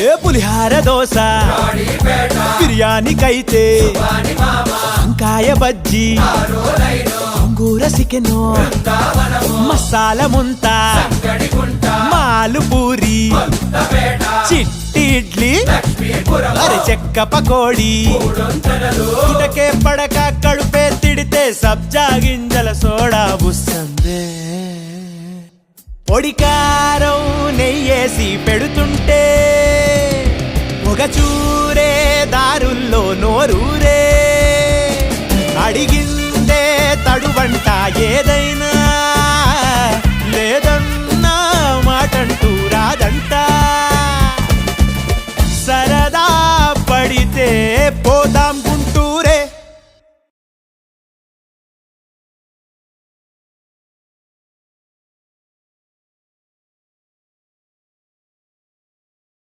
ఏ పులిహార దోశ బిర్యానీకైతే వంకాయ బజ్జీ అంగూర చికెను మసాలా ముంత మాలు పూరి చిట్టి ఇడ్లీ అరే చెక్క పకోడీ ఇటకే పడక కడుపే తిడితే సబ్జా గింజల సోడా బుస్సందే పొడికారం నెయ్యేసి పెడుతుంటే ఒక చూరే దారుల్లో నోరూరే అడిగిందే తడువంట ఏదైనా